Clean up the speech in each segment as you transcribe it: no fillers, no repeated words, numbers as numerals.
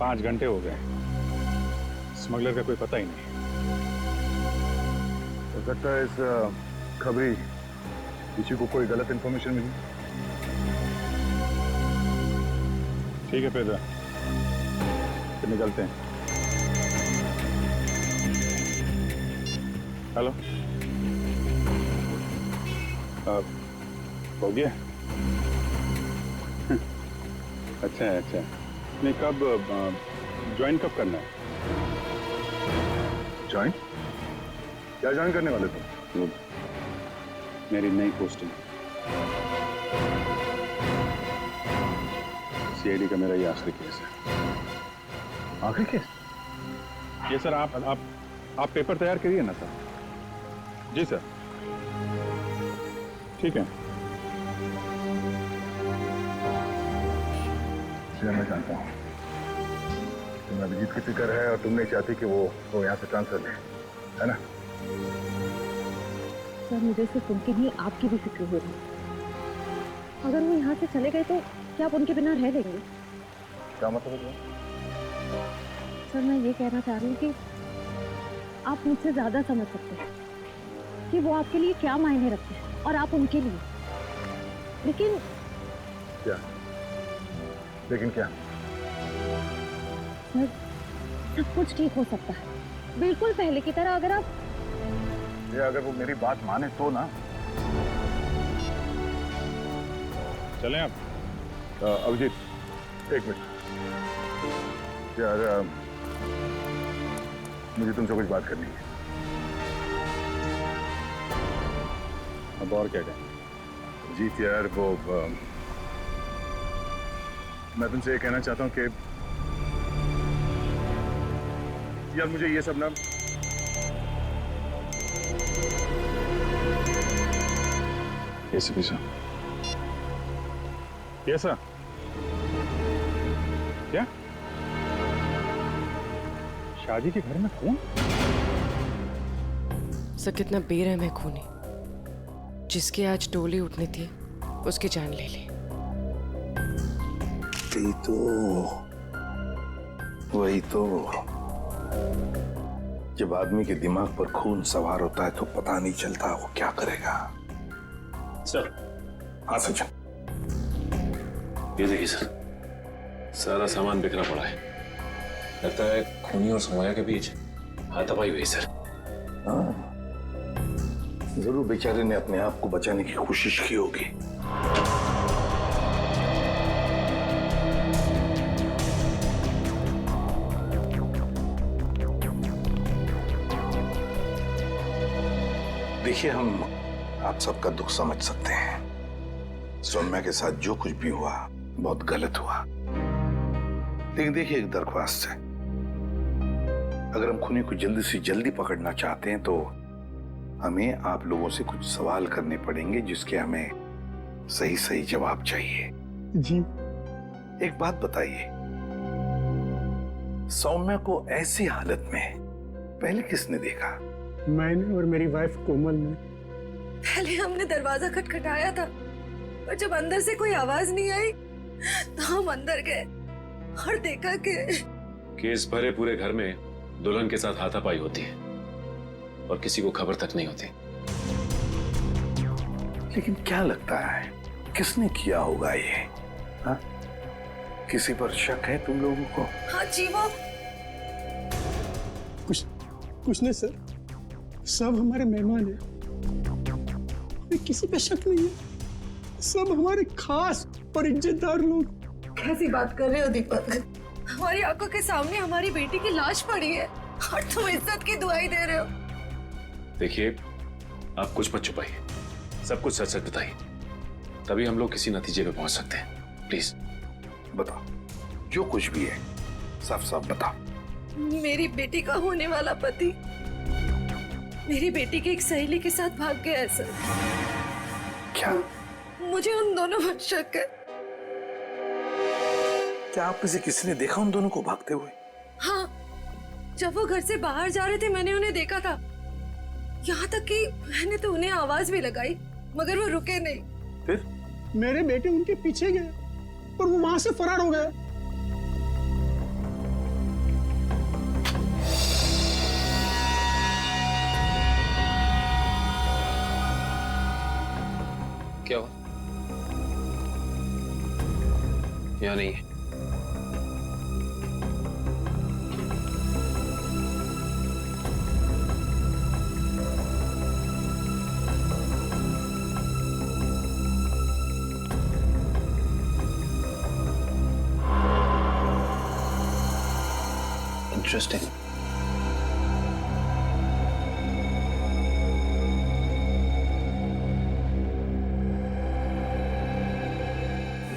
5 घंटे हो गए, स्मगलर का कोई पता ही नहीं। हो सकता है इस खबरी किसी को कोई गलत इंफॉर्मेशन मिली। ठीक है फिर निकलते हैं। हेलो, हो गया? अच्छा है, अच्छा। नहीं, कब ज्वाइन कब करना है? ज्वाइन? क्या ज्वाइन करने वाले तुम? मेरी नई पोस्टिंग। सीआईडी का मेरा ये आखिरी केस है। आखिरी केस? ये सर, आप पेपर तैयार करिए ना सर। जी सर, ठीक है। मैं जानता हूँ तुम्हें अभिजीत की फिक्र है और तुम नहीं चाहती कि वो यहाँ से ट्रांसफर ले, है ना? सर, मुझे सिर्फ उनकी नहीं आपकी भी फिक्र हो रही है। अगर वो यहाँ से चले गए तो क्या आप उनके बिना रह लेंगे? क्या मतलब है? सर, मैं ये कहना चाह रही हूँ कि आप मुझसे ज्यादा समझ सकते हैं कि वो आपके लिए क्या मायने रखते हैं और आप उनके लिए। लेकिन क्या? लेकिन क्या? सर, सब कुछ ठीक हो सकता है, बिल्कुल पहले की तरह। अगर वो मेरी बात माने तो ना। चलें आप? अभिजीत, एक मिनट यार, मुझे तुमसे कुछ बात करनी है। अब और क्या कहें? जीत यार, मैं तुमसे ये कहना चाहता हूँ कि यार मुझे ये सब ना एसीपी साहब। Yes sir. क्या? शादी के घर में खून? सर, कितना बेरहम है खूनी। जिसके आज डोली उठनी थी उसकी जान ले ली। वही तो जब आदमी के दिमाग पर खून सवार होता है तो पता नहीं चलता वो क्या करेगा। सर। हाँ सचिन। ये देखिए सर, सारा सामान बिखरा पड़ा है। लगता है खूनी और समोया के बीच हाथापाई हुई सर। हाँ, जरूर बेचारे ने अपने आप को बचाने की कोशिश की होगी। देखिए, हम आप सबका दुख समझ सकते हैं। सौम्या के साथ जो कुछ भी हुआ बहुत गलत हुआ। लेकिन देखिए, एक दरख्वास्त है। अगर हम खूनी को जल्दी से जल्दी पकड़ना चाहते हैं तो हमें आप लोगों से कुछ सवाल करने पड़ेंगे जिसके हमें सही सही जवाब चाहिए। जी। एक बात बताइए, सौम्या को ऐसी हालत में पहले किसने देखा? मैंने और मेरी वाइफ कोमल ने। पहले हमने दरवाजा खटखटाया था, पर जब अंदर से कोई आवाज नहीं आई तो हम अंदर गए और देखा कि केस भरे पूरे घर में दुल्हन के साथ हाथापाई होती है और किसी को खबर तक नहीं होती। लेकिन क्या लगता है किसने किया होगा ये? हाँ? किसी पर शक है तुम लोगों को? हाँ जी, वो कुछ नहीं सर, सब हमारे मेहमान हैं। किसी पे शक नहीं है, सब हमारे खास और इज्जतदार लोग। कैसी बात कर रहे हो दीपक? हमारी आंखों के सामने हमारी बेटी की लाश पड़ी है और तुम इज्जत की दुआई दे रहे हो। देखिए, आप कुछ मत छुपाइए, सब कुछ सच सच बताइए, तभी हम लोग किसी नतीजे पे पहुंच सकते हैं। प्लीज बताओ, जो कुछ भी है साफ साफ बताओ। मेरी बेटी का होने वाला पति मेरी बेटी की एक सहेली के साथ भाग गया है सर। क्या? मुझे उन दोनों पर शक है। क्या आप किसी ने देखा उन दोनों को भागते हुए? हाँ, जब वो घर से बाहर जा रहे थे मैंने उन्हें देखा था। यहाँ तक कि मैंने तो उन्हें आवाज भी लगाई मगर वो रुके नहीं। फिर मेरे बेटे उनके पीछे गए और वो वहां से फरार हो गए। क्या हुआ? या नहीं है? इंटरेस्टिंग।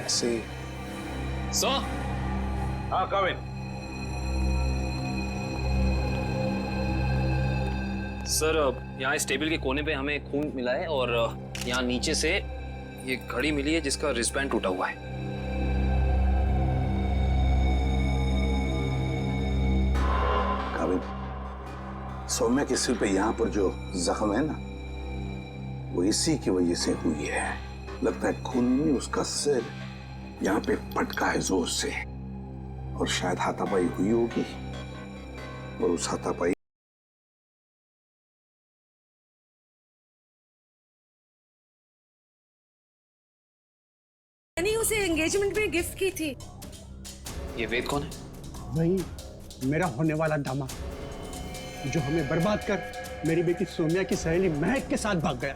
ऐसे सर, हाँ काविन। सर यहाँ इस टेबल के कोने पे हमें खून मिला है और यहाँ नीचे से ये घड़ी मिली है जिसका रिस्टबैंड टूटा हुआ है। काविन, सौम्या के सिर पे यहाँ पर जो जख्म है ना, वो इसी की वजह से हुई है। लगता है खून में उसका सिर यहाँ पे पटका है जोर से, और शायद हाथापाई हुई होगी, और उस हाथापाई मैंने उसे एंगेजमेंट में गिफ्ट की थी। ये वेद कौन है? वही मेरा होने वाला दामाद, जो हमें बर्बाद कर मेरी बेटी सोम्या की सहेली महक के साथ भाग गया।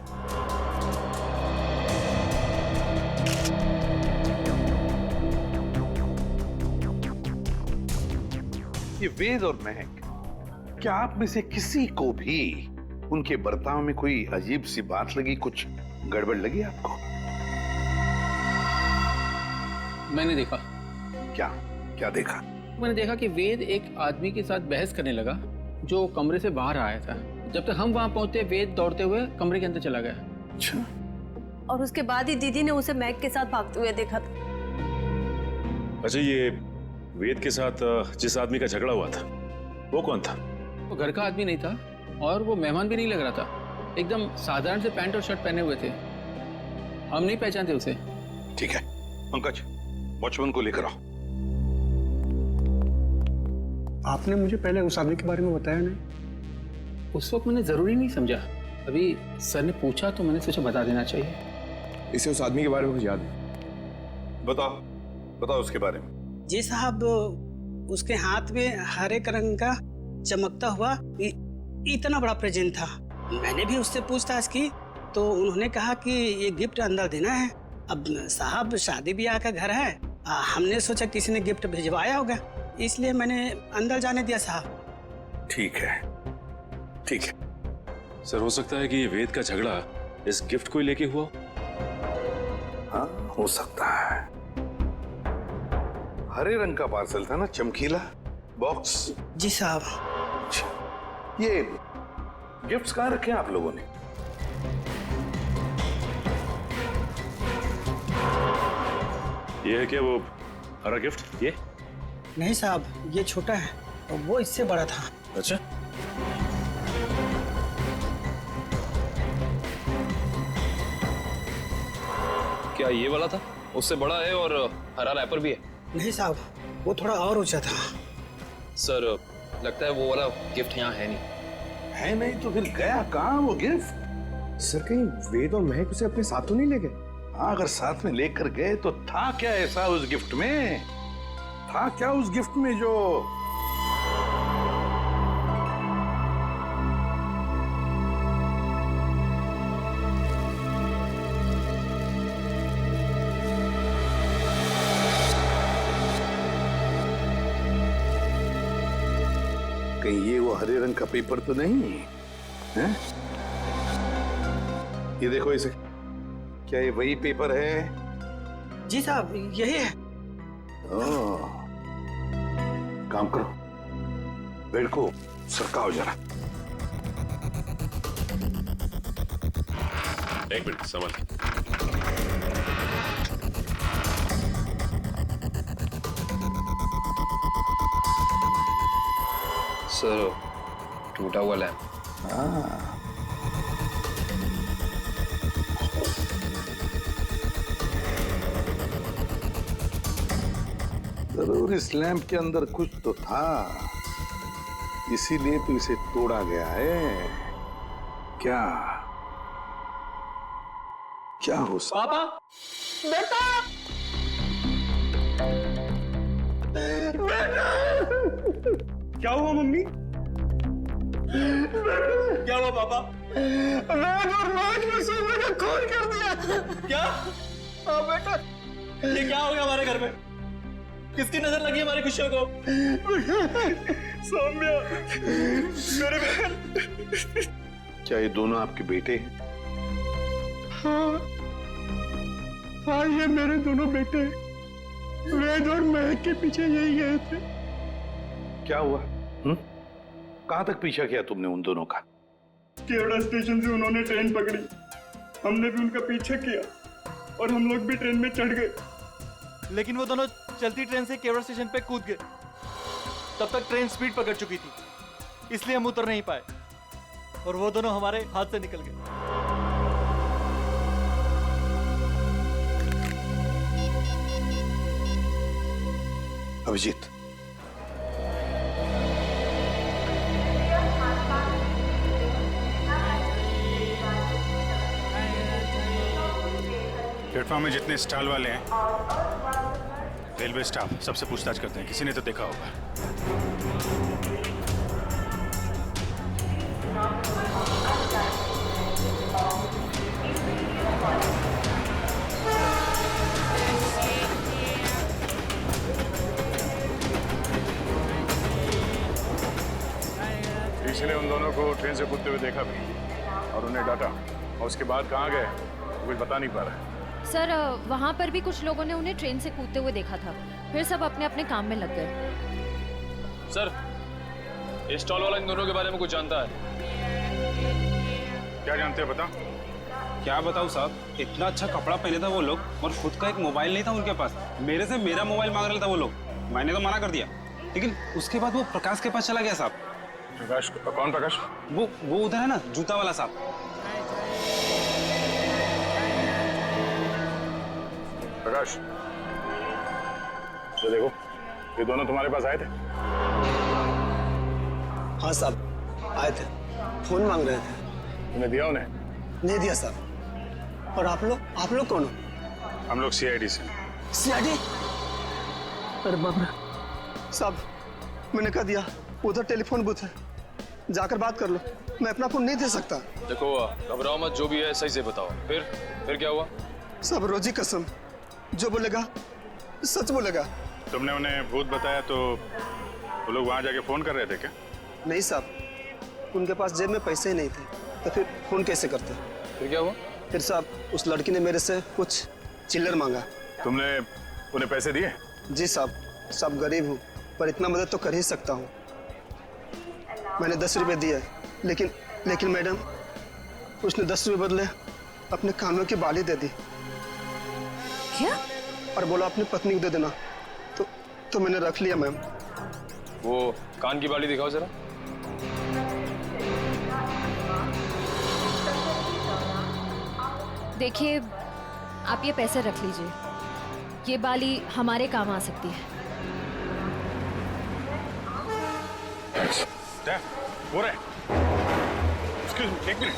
ये वेद और महक, क्या आप में से किसी को भी उनके बर्ताव में कोई अजीब सी बात लगी, कुछ गड़बड़ लगी आपको? मैंने देखा। क्या क्या देखा? मैंने देखा कि वेद एक आदमी के साथ बहस करने लगा जो कमरे से बाहर आया था। जब तक हम वहां पहुंचे, वेद दौड़ते हुए कमरे के अंदर चला गया। अच्छा। और उसके बाद ही दीदी ने उसे मैक के साथ भागते हुए देखा था। अच्छा, ये वेद के साथ जिस आदमी का झगड़ा हुआ था वो कौन था? वो घर का आदमी नहीं था और वो मेहमान भी नहीं लग रहा था। एकदम साधारण से पैंट और शर्ट पहने हुए थे। हम नहीं पहचानते उसे। ठीक है पंकज, वॉचमैन को लेकर आओ। आपने मुझे पहले उस आदमी के बारे में बताया नहीं? उस वक्त मैंने जरूरी नहीं समझा। अभी सर ने पूछा तो मैंने सोचा बता देना चाहिए। इसे उस आदमी के बारे में कुछ याद है? बताओ बताओ उसके बारे में। जी साहब, उसके हाथ में हरे रंग का चमकता हुआ इतना बड़ा प्रेजेंट था। मैंने भी उससे पूछताछ की तो उन्होंने कहा कि ये गिफ्ट अंदर देना है। अब साहब शादी ब्याह का घर है, हमने सोचा किसी ने गिफ्ट भिजवाया होगा, इसलिए मैंने अंदर जाने दिया साहब। ठीक है ठीक है। सर, हो सकता है कि ये वेद का झगड़ा इस गिफ्ट को ही लेके हुआ। हाँ हो सकता है। हरे रंग का पार्सल था ना, चमकीला बॉक्स। जी साहब। अच्छा, ये गिफ्ट्स कहाँ रखे हैं आप लोगों ने? ये है क्या वो हरा गिफ्ट? ये नहीं साहब, ये छोटा है और वो इससे बड़ा था। अच्छा, क्या ये वाला था? उससे बड़ा है और हरा रैपर भी है। नहीं साहब, वो थोड़ा और ऊंचा था। सर, लगता है वो वाला गिफ्ट यहाँ है नहीं। है नहीं तो फिर गया कहाँ वो गिफ्ट? सर, कहीं वेद और महक उसे अपने साथ तो नहीं ले गए? हाँ, अगर साथ में लेकर गए तो था क्या ऐसा उस गिफ्ट में? था क्या उस गिफ्ट में जो कहीं ये वो हरे रंग का पेपर तो नहीं है? ये देखो इसे, क्या ये वही पेपर है? जी साहब, यही है। ओह, काम करो, बेड को सरकाओ जरा। एक मिनट, संभाल। सर, टूटा हुआ लैम्प। हाँ, जरूर इस लैंप के अंदर कुछ तो था, इसीलिए तो इसे तोड़ा गया है क्या? क्या हो पापा, बेटा क्या हुआ मम्मी? क्या हुआ पापा? वेद और महक ने सोमे ने खून कर दिया। क्या? हाँ बेटा, ये क्या हो गया हमारे घर में? किसकी नजर लगी हमारी खुशियों को? सौम्या, मेरे बहन। क्या ये दोनों आपके बेटे हैं? हाँ, ये मेरे दोनों बेटे हैं। वेद और महक के पीछे यही गए थे। क्या हुआ? कहां तक पीछा किया तुमने उन दोनों का? केवड़ा स्टेशन से उन्होंने ट्रेन पकड़ी, हमने भी उनका पीछा किया और हम लोग भी ट्रेन में चढ़ गए। लेकिन वो दोनों चलती ट्रेन से केवड़ा स्टेशन पे कूद गए। तब तक ट्रेन स्पीड पकड़ चुकी थी, इसलिए हम उतर नहीं पाए और वो दोनों हमारे हाथ से निकल गए। अभिजीत, प्लेटफॉर्म में जितने स्टॉल वाले हैं, रेलवे स्टाफ, सबसे पूछताछ करते हैं। किसी ने तो देखा होगा। इसलिए उन दोनों को ट्रेन से कूदते हुए देखा भी और उन्हें डांटा, और उसके बाद कहाँ गए कुछ बता नहीं पा रहा है। सर, वहाँ पर भी कुछ लोगों ने उन्हें ट्रेन से कूदते हुए देखा था, फिर सब अपने अपने काम में लग गए। सर, ये स्टॉल वाला इन दोनों के बारे में कुछ जानता है? क्या जानते हो बता? क्या बताऊं साहब, इतना अच्छा कपड़ा पहने था वो लोग और खुद का एक मोबाइल नहीं था उनके पास। मेरे से मेरा मोबाइल मांग रहे था वो लोग, मैंने तो मना कर दिया। लेकिन उसके बाद वो प्रकाश के पास चला गया साहब। प्रकाश? कौन प्रकाश? वो उधर है ना, जूता वाला साहब। प्रकाश, ये देखो, ये दोनों तुम्हारे पास आए थे? हाँ साहब, आए थे, फोन मांग रहे थे। तुमने दिया उन्हें? नहीं दिया साहब। और आप लोग कौन हो? हम लोग CID से। CID? अरे बाप रे साहब, मैंने कह दिया उधर टेलीफोन बूथ है, जाकर बात कर लो। मैं अपना फोन नहीं दे सकता। देखो, घबराओ मत, जो भी है सही से बताओ। फिर क्या हुआ? सब रोजी कसम, जो बोलेगा सच बोलेगा। तुमने उन्हें भूत बताया तो वो लोग वहां जाके फोन कर रहे थे क्या? नहीं साहब, उनके पास जेब में पैसे ही नहीं थे, तो फिर फोन कैसे करते? फिर क्या हुआ? फिर साहब, उस लड़की ने मेरे से कुछ चिल्लर मांगा। तुमने उन्हें पैसे दिए? जी साहब, सब गरीब हूँ पर इतना मदद तो कर ही सकता हूँ। मैंने 10 रुपए दिए, लेकिन मैडम, उसने 10 रुपए बदले अपने कानों की बाली दे दी। क्या? और बोला अपनी पत्नी को दे देना, तो मैंने रख लिया मैम। वो कान की बाली दिखाओ जरा। देखिए, आप ये पैसे रख लीजिए, ये बाली हमारे काम आ सकती है। वो रहे। Excuse me, एक मिनट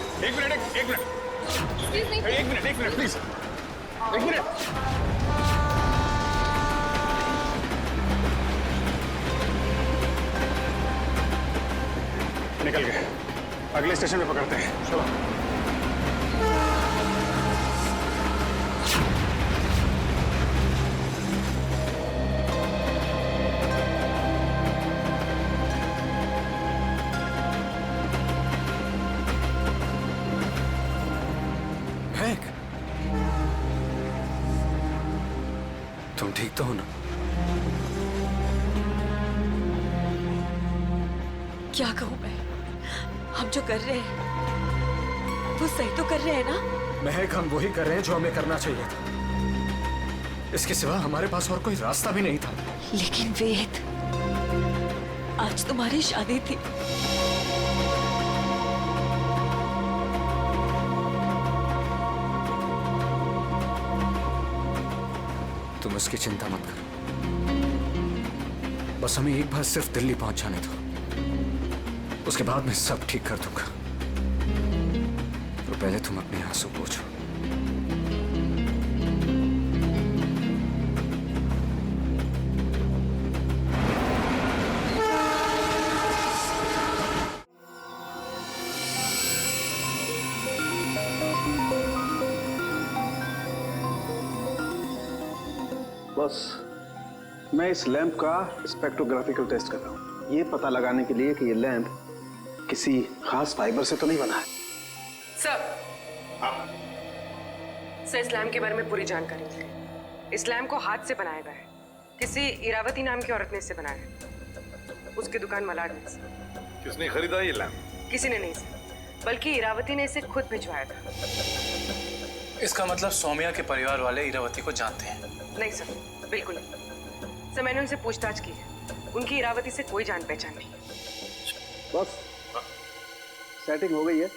प्लीज, एक मिनट। निकल गए, अगले स्टेशन पे पकड़ते हैं। चलो। तुम ठीक तो हो ना? क्या कहूँ मैं? हम जो कर रहे हैं वो सही तो कर रहे हैं ना? महक, हम वही कर रहे हैं जो हमें करना चाहिए था। इसके सिवा हमारे पास और कोई रास्ता भी नहीं था। लेकिन वेद, आज तुम्हारी शादी थी। तुम उसकी चिंता मत करो, बस हमें एक बार सिर्फ दिल्ली पहुंच जाने दो, उसके बाद मैं सब ठीक कर दूंगा। तो पहले तुम अपने आंसू पोंछो। बस मैं इस लैंप का स्पेक्ट्रोग्राफिकल टेस्ट कर रहा हूँ, ये पता लगाने के लिए कि ये लैंप किसी खास फाइबर से तो नहीं बना है। सर, इस लैम्प के बारे में पूरी जानकारी मिली। इस लैम्प को हाथ से बनाया गया है। किसी इरावती नाम की औरत ने इसे बनाया है। उसकी दुकान मलाड में। किसने खरीदा ये लैंप? किसी ने नहीं सर, बल्कि इरावती ने इसे खुद भिजवाया था। इसका मतलब सौम्या के परिवार वाले इरावती को जानते हैं? नहीं सर, बिल्कुल नहीं। सर, मैंने उनसे पूछताछ की है। उनकी इरावती से कोई जान पहचान नहीं। बस सेटिंग हो गई है,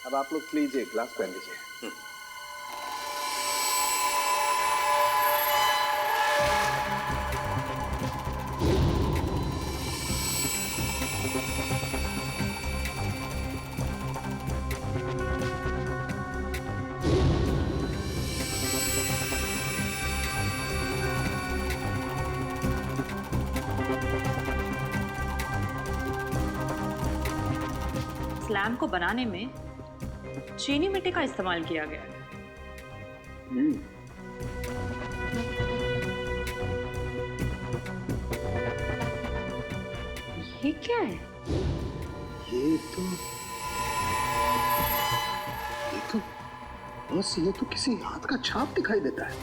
अब आप लोग लीजिए, ग्लास पहन लीजिए। लैम्प को बनाने में चीनी मिट्टी का इस्तेमाल किया गया है। ये क्या है? ये तो किसी हाथ का छाप दिखाई देता है।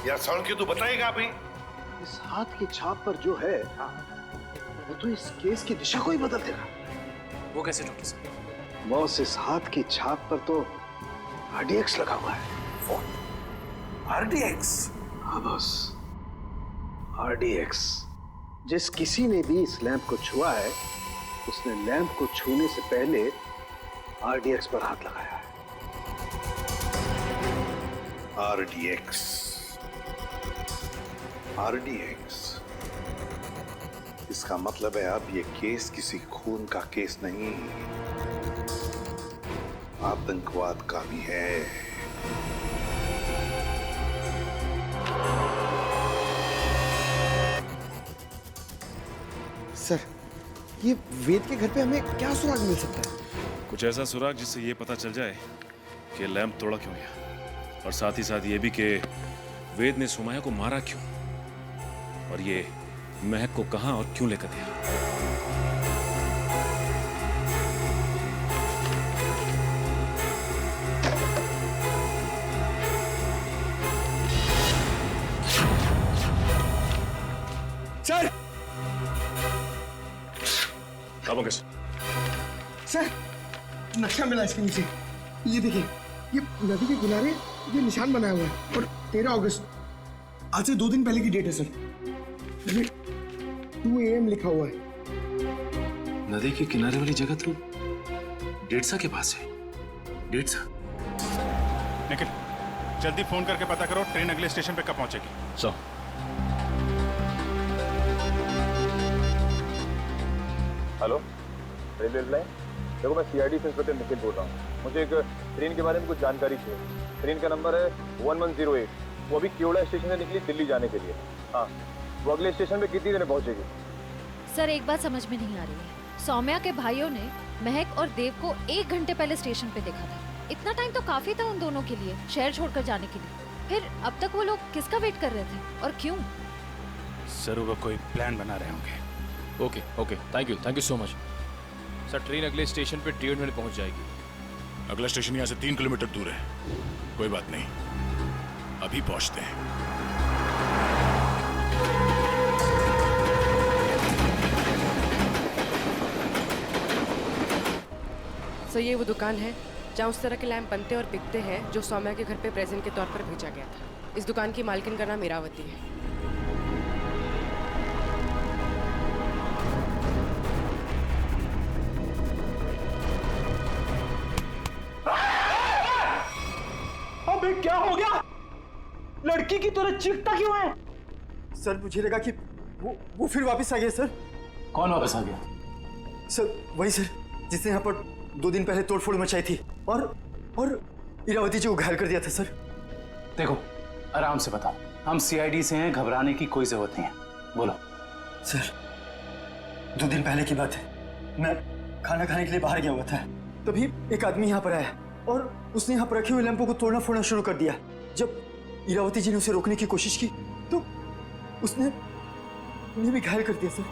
यार साउंड क्यों, तू बताएगा अभी? इस हाथ की छाप पर जो है वो तो इस केस की दिशा को ही बदल देगा। वो कैसे डॉक्टर साहब? बॉस, इस हाथ की छाप पर तो RDX लगा हुआ है। RDX? हाँ बॉस, RDX। जिस किसी ने भी इस लैंप को छुआ है उसने लैंप को छूने से पहले RDX पर हाथ लगाया है। RDX। इसका मतलब है अब ये केस किसी खून का केस नहीं, आतंकवाद का भी है। सर, ये वेद के घर पे हमें क्या सुराग मिल सकता है? कुछ ऐसा सुराग जिससे ये पता चल जाए कि लैंप तोड़ा क्यों गया, और साथ ही साथ ये भी कि वेद ने सुमाया को मारा क्यों, और ये महक को कहां और क्यों लेकर गया। सर! अब कैसे? सर, नक्शा मिला इसके नीचे। ये देखिए, ये नदी के किनारे ये निशान बनाया हुआ है, और 13 अगस्त, आज से 2 दिन पहले की डेट है सर। ये 2 AM लिखा हुआ है। नदी के किनारे वाली जगह तो डेढ़सा के पास है। डेढ़सा? निखिल, जल्दी फोन करके पता करो ट्रेन अगले स्टेशन पे कब पहुंचेगी। So hello, railway line. देखो, मैं CID से इंस्पेक्टर निखिल बोल रहा हूँ। मुझे एक ट्रेन के बारे में कुछ जानकारी चाहिए। ट्रेन का नंबर है 1108। वो अभी केवड़ा स्टेशन से निकली दिल्ली जाने के लिए। हाँ, वो अगले स्टेशन पे कितनी देर में पहुंचेगी? सर, एक बात समझ में नहीं आ रही है। सौम्या के भाइयों ने महक और देव को 1 घंटे पहले स्टेशन पे देखा था। इतना टाइम तो काफी था उन दोनों के लिए शहर छोड़कर जाने के लिए। फिर अब तक वो लोग किसका वेट कर रहे थे और क्यों? सर, वो कोई प्लान बना रहे होंगे। Okay, thank you so much. Sir, train अगले स्टेशन पे 1.5 मिनट पहुंच जाएगी। अगला स्टेशन यहाँ से 3 किलोमीटर दूर है। कोई बात नहीं, अभी पहुंचते हैं। सो ये वो दुकान है जहाँ उस तरह के लैंप बनते और बिकते हैं जो सौम्या के घर पे प्रेजेंट के तौर पर भेजा गया था। इस दुकान की मालकिन का नाम इरावती है। अबे क्या हो गया? लड़की की तरह चीखता क्यों है? सर, मुझे लगा कि वो फिर वापस आ गया। सर, कौन वापस आ गया? सर, वही सर जिसने यहाँ पर 2 दिन पहले तोड़फोड़ मचाई थी और इरावती जी को घायल कर दिया था। सर, देखो, आराम से बताओ। हम CID से हैं, घबराने की कोई जरूरत नहीं है। बोलो। सर, 2 दिन पहले की बात है। मैं खाना खाने के लिए बाहर गया हुआ था, तभी एक आदमी यहाँ पर आया और उसने यहाँ पर रखे हुए लैंपों को तोड़ना फोड़ना शुरू कर दिया। जब इरावती जी ने उसे रोकने की कोशिश की तो उसने उन्हें भी घायल कर दिया सर।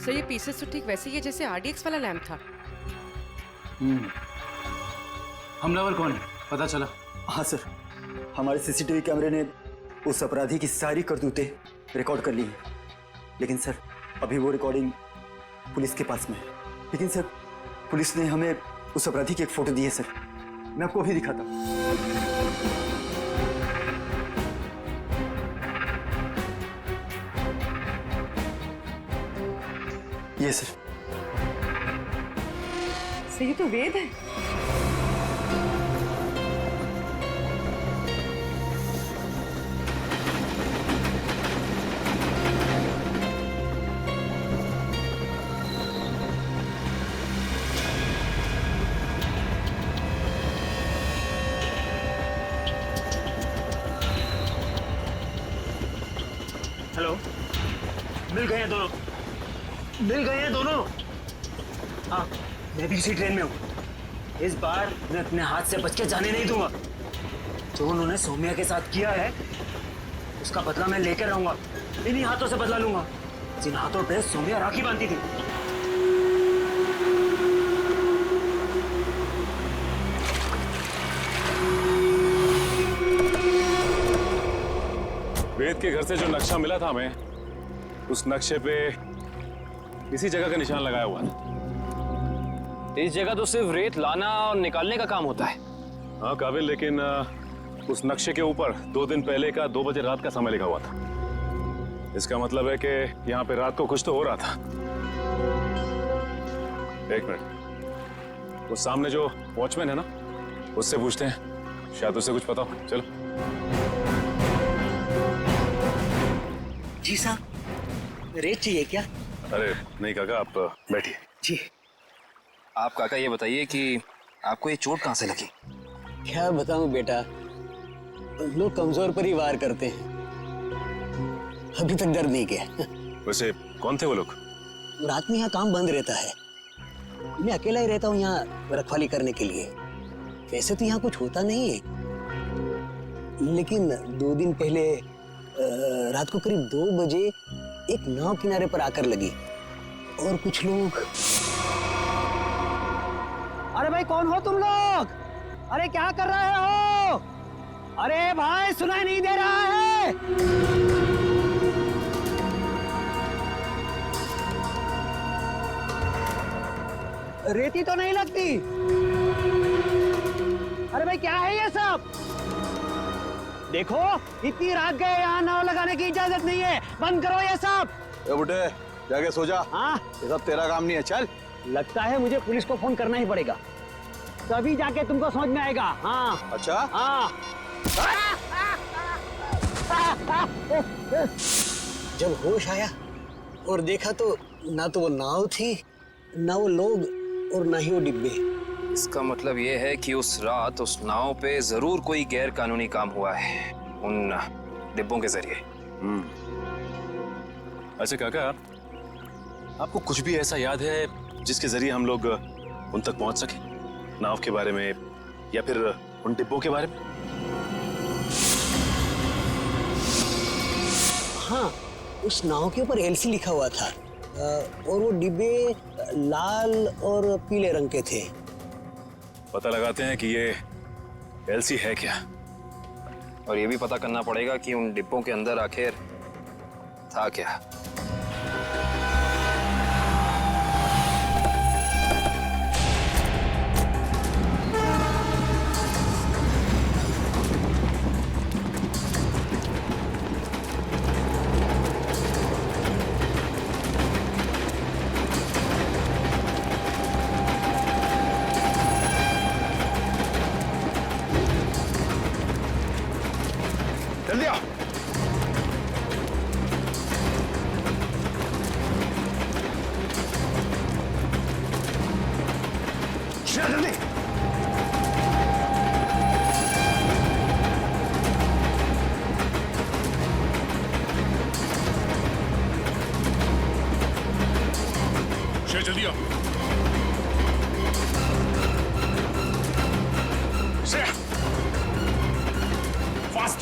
सर ये पीसेस तो ठीक वैसे ही है जैसे आरडीएक्स वाला लैंप था। हमलावर कौन है पता चला? हाँ सर, हमारे सीसीटीवी कैमरे ने उस अपराधी की सारी करतूतें रिकॉर्ड कर ली हैं। लेकिन सर अभी वो रिकॉर्डिंग पुलिस के पास में है। लेकिन सर पुलिस ने हमें उस अपराधी की एक फोटो दी है सर, मैं आपको अभी दिखाता हूँ। ये सर ये तो वेद है। हेलो, मिल गए हैं दोनों, मिल गए हैं दोनों। हाँ, मैं भी इसी ट्रेन में हूँ। इस बार मैं अपने हाथ से बच के जाने नहीं दूंगा। जो उन्होंने सौम्या के साथ किया है उसका बदला मैं लेकर रहूंगा। इन्हीं हाथों से बदला लूंगा जिन हाथों पे सौम्या राखी बांधती थी। वेद के घर से जो नक्शा मिला था हमें, उस नक्शे पे इसी जगह का निशान लगाया हुआ था। इस जगह तो सिर्फ रेत लाना और निकालने का काम होता है। हाँ काबिल, लेकिन उस नक्शे के ऊपर 2 दिन पहले का 2 बजे रात का समय लिखा हुआ था। इसका मतलब है कि यहाँ पे रात को कुछ तो हो रहा था। एक मिनट, वो सामने जो वॉचमैन है ना, उससे पूछते हैं, शायद उसे कुछ पता हो। चलो। जी साहब, रेत चाहिए क्या? अरे नहीं काका, आप बैठिए। जी। आप काका ये बताइए कि आपको ये चोट कहाँ से लगी? क्या बताऊं बेटा, लोग कमजोर पर ही वार करते हैं। अभी तक दर्द नहीं किया। वैसे कौन थे वो लोग? रात में यहाँ काम बंद रहता है, मैं अकेला ही रहता हूँ यहाँ रखवाली करने के लिए। वैसे तो यहाँ कुछ होता नहीं है, लेकिन 2 दिन पहले रात को करीब 2 बजे एक नाव किनारे पर आकर लगी और कुछ लोग। अरे भाई कौन हो तुम लोग? अरे क्या कर रहे हो? अरे भाई सुनाई नहीं दे रहा है? रेती तो नहीं लगती। अरे भाई क्या है ये सब? देखो इतनी रात गए, यहाँ नाव लगाने की इजाजत नहीं है, बंद करो ये सब। बुड्ढे जाके सो जा। हाँ, ये सब तेरा काम नहीं है, चल। लगता है मुझे पुलिस को फोन करना ही पड़ेगा, तभी जाके तुमको समझ में आएगा। हाँ अच्छा। हाँ। जब होश आया और देखा तो ना तो वो नाव थी, ना वो लोग और ना ही वो डिब्बे। इसका मतलब ये है कि उस रात उस नाव पे जरूर कोई गैर कानूनी काम हुआ है उन डिब्बों के जरिए। अच्छा काका, आपको कुछ भी ऐसा याद है जिसके जरिए हम लोग उन तक पहुंच सके? नाव के बारे में या फिर उन डिब्बों के बारे में? हाँ, उस नाव के ऊपर एलसी लिखा हुआ था और वो डिब्बे लाल और पीले रंग के थे। पता लगाते हैं कि ये एलसी है क्या, और ये भी पता करना पड़ेगा कि उन डिब्बों के अंदर आखिर था क्या। जल्दी आओ। जल्दी। जल्दी आओ। Shreya, fast.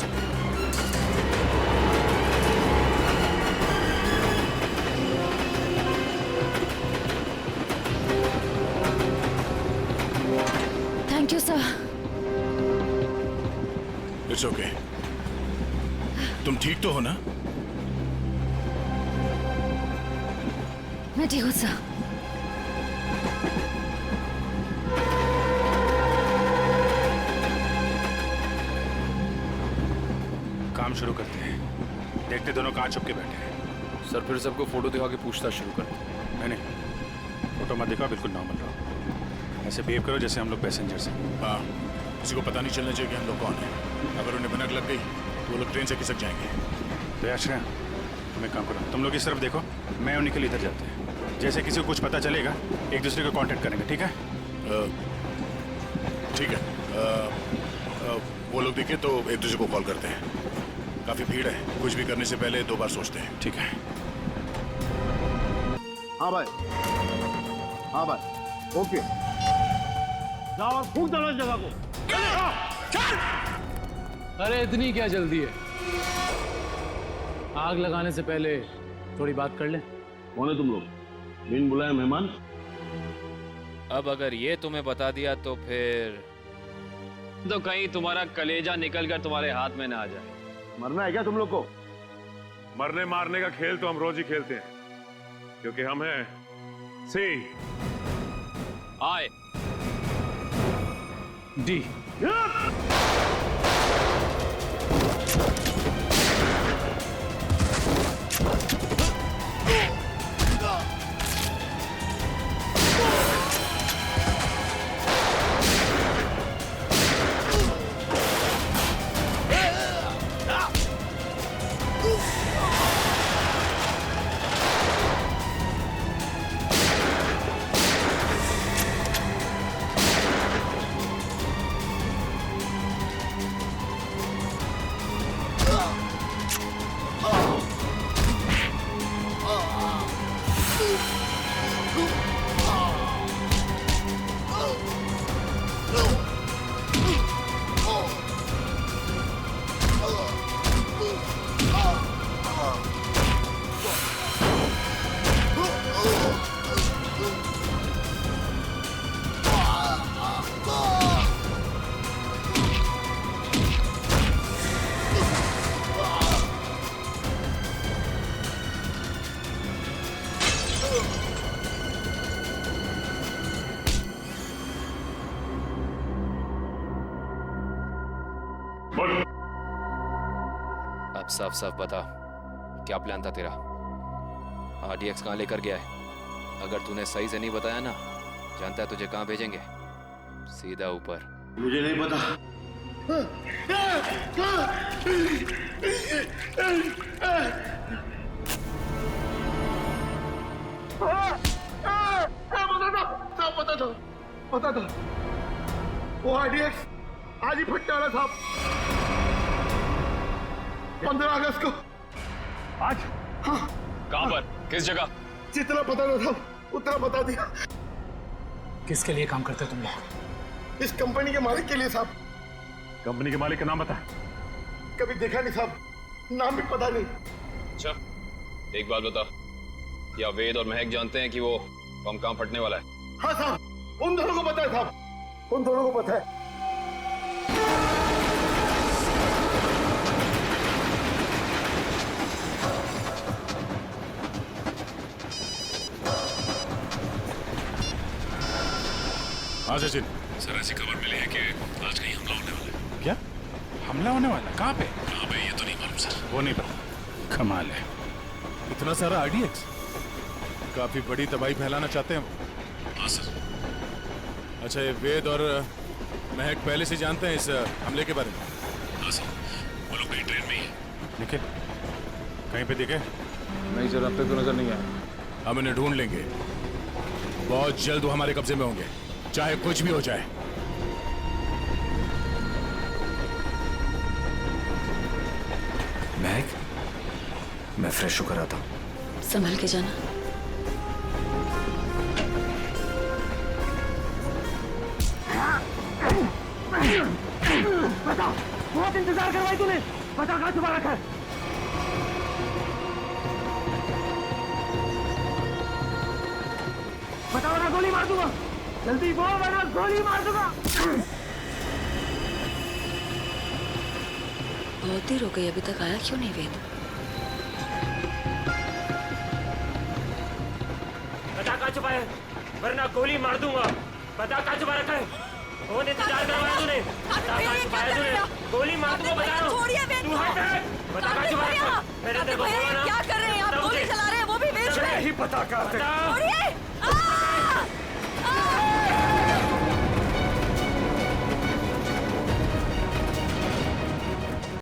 Thank you sir. It's okay. तुम ठीक तो हो ना? मैं ठीक हूँ सर। काम शुरू करते हैं। देखते दोनों कहाँ छुप के बैठे हैं। सर फिर सबको फोटो दिखा के पूछताछ शुरू कर दो। नहीं, फोटो मत दिखाओ, बिल्कुल नॉर्मल रहो। ऐसे बिहेव करो जैसे हम लोग पैसेंजर्स हैं। हाँ, किसी को पता नहीं चलना चाहिए कि हम लोग कौन हैं। अगर उन्हें भनक लग गई तो वो लोग ट्रेन से खिसक जाएंगे। तो यार तुम एक काम करो, तुम लोग इस तरफ देखो, मैं और निखिल इधर जाते हैं। जैसे किसी को कुछ पता चलेगा एक दूसरे को कांटेक्ट करेंगे, ठीक है? ठीक है। वो लोग दिखे तो एक दूसरे को कॉल करते हैं। काफी भीड़ है, कुछ भी करने से पहले 2 बार सोचते हैं, ठीक है? हाँ भाई, हाँ भाई, ओके। जाओ और फूंक दो इस जगह को। अरे इतनी क्या जल्दी है? आग लगाने से पहले थोड़ी बात कर लें। कौन है तुम लोग? बिन बुलाए मेहमान? अब अगर ये तुम्हें बता दिया तो फिर तो कहीं तुम्हारा कलेजा निकल कर तुम्हारे हाथ में ना आ जाए। मरना है क्या तुम लोग को? मरने मारने का खेल तो हम रोज ही खेलते हैं, क्योंकि हम हैं सी आई डी। अब साफ साफ बता, क्या प्लान था तेरा? RDX कहाँ लेकर गया है? अगर तूने सही से नहीं बताया ना, जानता है तुझे कहाँ भेजेंगे? सीधा ऊपर। मुझे नहीं पता। पता था वो RDX आज ही फटने वाला था। 15 अगस्त को। आज? हाँ। कहाँ पर? किस जगह? जितना पता न था उतना बता दिया। किसके लिए काम करते तुम लोग? इस कंपनी के मालिक के लिए साहब। कंपनी के मालिक का नाम बता। कभी देखा नहीं साहब, नाम भी पता नहीं। अच्छा, एक बात बता, क्या वेद और महक जानते हैं कि वो बम कहाँ फटने वाला है? हाँ साहब, उन दोनों को पता है साहब, उन दोनों को पता है। हाँ सचिन। सर ऐसी खबर मिली है कि आज कहीं हमला होने वाला है। क्या हमला होने वाला? कहाँ पे? कहाँ पे ये तो नहीं मालूम सर। वो नहीं पता। कमाल है, इतना सारा RDX। काफी बड़ी तबाही फैलाना चाहते हैं वो। हाँ सर। अच्छा, ये वेद और महक पहले से जानते हैं इस हमले के बारे में? हाँ सर, वो लोग कहीं ट्रेन में ही है। निखिल कहीं पे दिखे? नहीं सर, अब तक तो नजर नहीं आया। हम इन्हें ढूंढ लेंगे, बहुत जल्द वो हमारे कब्जे में होंगे, चाहे कुछ भी हो जाए। महक, मैं फ्रेश होकर आता हूं। संभल के जाना। बता, बहुत इंतजार करवाई तूने। बता कहाँ छुपा रखा है? बता वरना गोली मार दूंगा। जल्दी बोल वरना गोली मार दूंगा। बहुत देर हो गई, अभी तक आया क्यों नहीं वेद? बता कहाँ छुपा है, वरना गोली मार दूंगा। बता कहाँ छुपा रखा है? बहुत इंतजार करवाया तूने। बता कहाँ छुपाया तूने? गोली मार दूंगा बता रहा हूँ। तू हट। बता कहाँ छुपा रखा है? मैंने तेरे को बोला ना। क्या कर रहे हैं आप? गोली चला रहे हैं, वो भी वेश में। नहीं पता कहाँ थे।